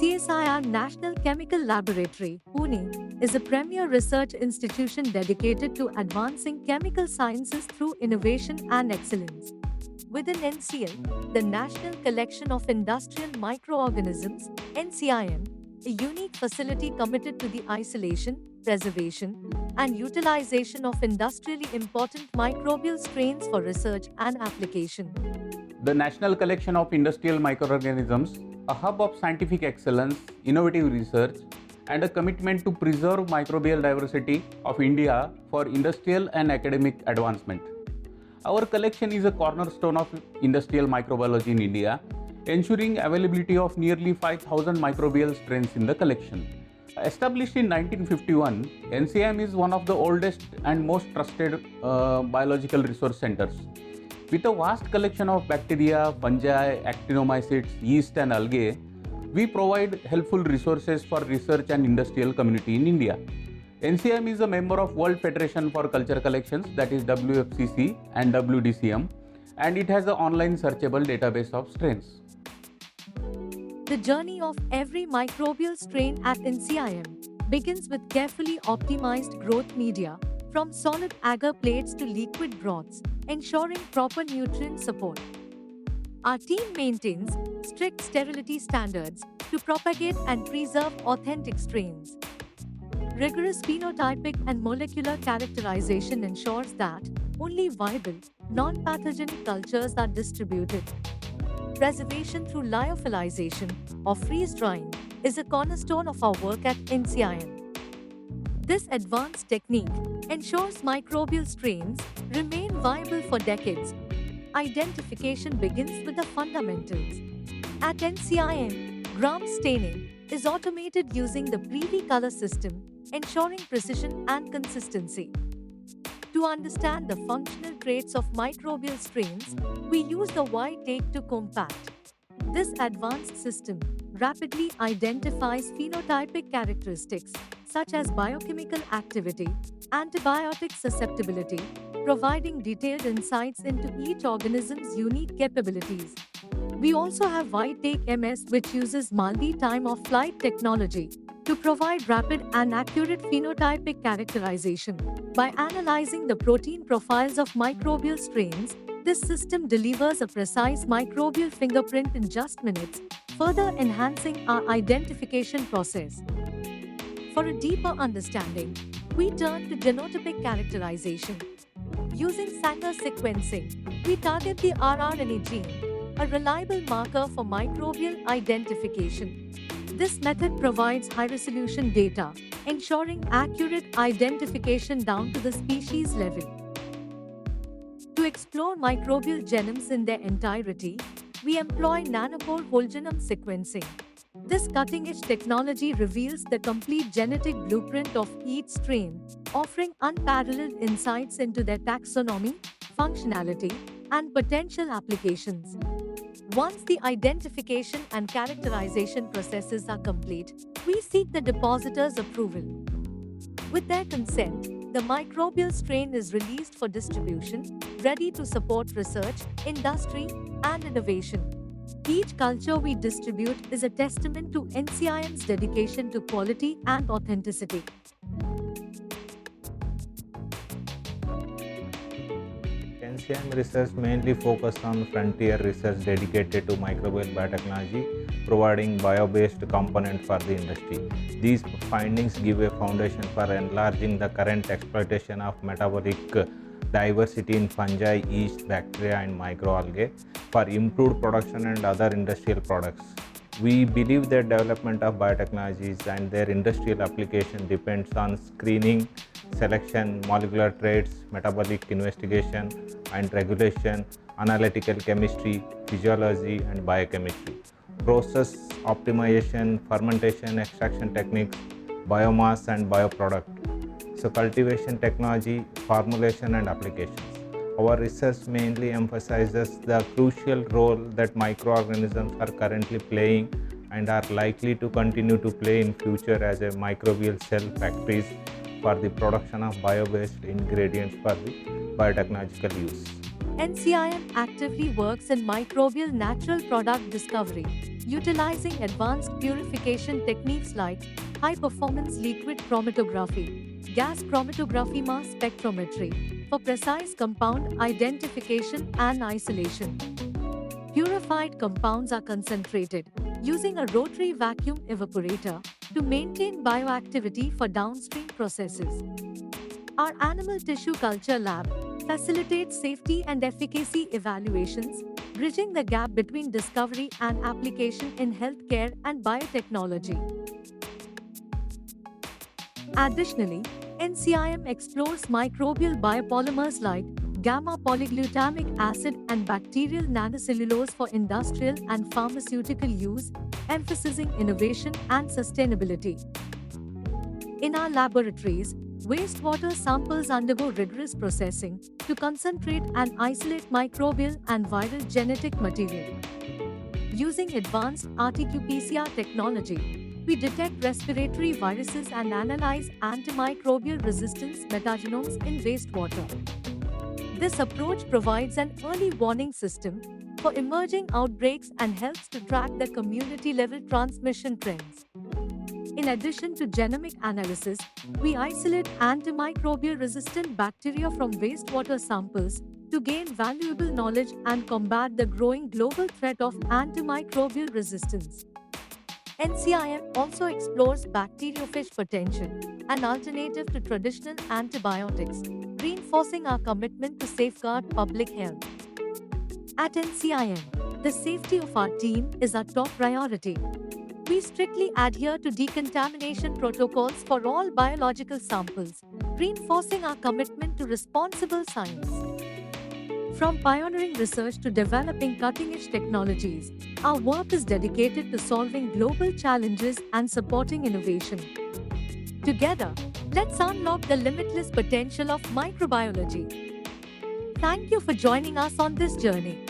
CSIR National Chemical Laboratory, Pune, is a premier research institution dedicated to advancing chemical sciences through innovation and excellence. Within NCL, the National Collection of Industrial Microorganisms, NCIM, a unique facility committed to the isolation, preservation, and utilization of industrially important microbial strains for research and application. The National Collection of Industrial Microorganisms, a hub of scientific excellence, innovative research, and a commitment to preserve microbial diversity of India for industrial and academic advancement. Our collection is a cornerstone of industrial microbiology in India, ensuring availability of nearly 5,000 microbial strains in the collection. Established in 1951, NCM is one of the oldest and most trusted biological resource centers. With a vast collection of bacteria, fungi, actinomycetes, yeast and algae, we provide helpful resources for research and industrial community in India. NCM is a member of World Federation for Culture Collections, that is WFCC and WDCM, and it has an online searchable database of strains. The journey of every microbial strain at NCIM begins with carefully optimized growth media, from solid agar plates to liquid broths, ensuring proper nutrient support. Our team maintains strict sterility standards to propagate and preserve authentic strains. Rigorous phenotypic and molecular characterization ensures that only viable, non-pathogenic cultures are distributed. Preservation through lyophilization or freeze drying is a cornerstone of our work at NCIM. This advanced technique ensures microbial strains remain viable for decades. Identification begins with the fundamentals. At NCIM, gram staining is automated using the Privy color system, ensuring precision and consistency. To understand the functional traits of microbial strains, we use the white take to compact. This advanced system rapidly identifies phenotypic characteristics such as biochemical activity, antibiotic susceptibility, providing detailed insights into each organism's unique capabilities. We also have Whitetake MS, which uses multi-time of flight technology to provide rapid and accurate phenotypic characterization. By analyzing the protein profiles of microbial strains, this system delivers a precise microbial fingerprint in just minutes, further enhancing our identification process. For a deeper understanding, we turn to genotypic characterization. Using Sanger sequencing, we target the rRNA gene, a reliable marker for microbial identification. This method provides high-resolution data, ensuring accurate identification down to the species level. To explore microbial genomes in their entirety, we employ nanopore whole genome sequencing. This cutting-edge technology reveals the complete genetic blueprint of each strain, offering unparalleled insights into their taxonomy, functionality, and potential applications. Once the identification and characterization processes are complete, we seek the depositor's approval. With their consent, the microbial strain is released for distribution, ready to support research, industry, and innovation. Each culture we distribute is a testament to NCIM's dedication to quality and authenticity. NCM research mainly focuses on frontier research dedicated to microbial biotechnology, providing bio-based components for the industry. These findings give a foundation for enlarging the current exploitation of metabolic diversity in fungi, yeast, bacteria, and microalgae for improved production and other industrial products. We believe that development of biotechnologies and their industrial application depends on screening, selection, molecular traits, metabolic investigation and regulation, analytical chemistry, physiology, and biochemistry, process optimization, fermentation, extraction techniques, biomass, and bioproduct. So cultivation technology, formulation, and applications. Our research mainly emphasizes the crucial role that microorganisms are currently playing and are likely to continue to play in future as a microbial cell factories for the production of bio-based ingredients for the biotechnological use. NCIM actively works in microbial natural product discovery. utilizing advanced purification techniques like high-performance liquid chromatography, gas chromatography, mass spectrometry for precise compound identification and isolation. Purified compounds are concentrated using a rotary vacuum evaporator to maintain bioactivity for downstream processes. Our animal tissue culture lab facilitates safety and efficacy evaluations, bridging the gap between discovery and application in healthcare and biotechnology. Additionally, NCIM explores microbial biopolymers like gamma polyglutamic acid and bacterial nanocellulose for industrial and pharmaceutical use, emphasizing innovation and sustainability. In our laboratories, wastewater samples undergo rigorous processing to concentrate and isolate microbial and viral genetic material. Using advanced RT-qPCR technology, we detect respiratory viruses and analyze antimicrobial resistance metagenomes in wastewater. This approach provides an early warning system for emerging outbreaks and helps to track the community-level transmission trends. In addition to genomic analysis, we isolate antimicrobial resistant bacteria from wastewater samples to gain valuable knowledge and combat the growing global threat of antimicrobial resistance. NCIM also explores bacteriophage potential, an alternative to traditional antibiotics, reinforcing our commitment to safeguard public health. At NCIM, the safety of our team is our top priority. We strictly adhere to decontamination protocols for all biological samples, reinforcing our commitment to responsible science. From pioneering research to developing cutting-edge technologies, our work is dedicated to solving global challenges and supporting innovation. Together, let's unlock the limitless potential of microbiology. Thank you for joining us on this journey.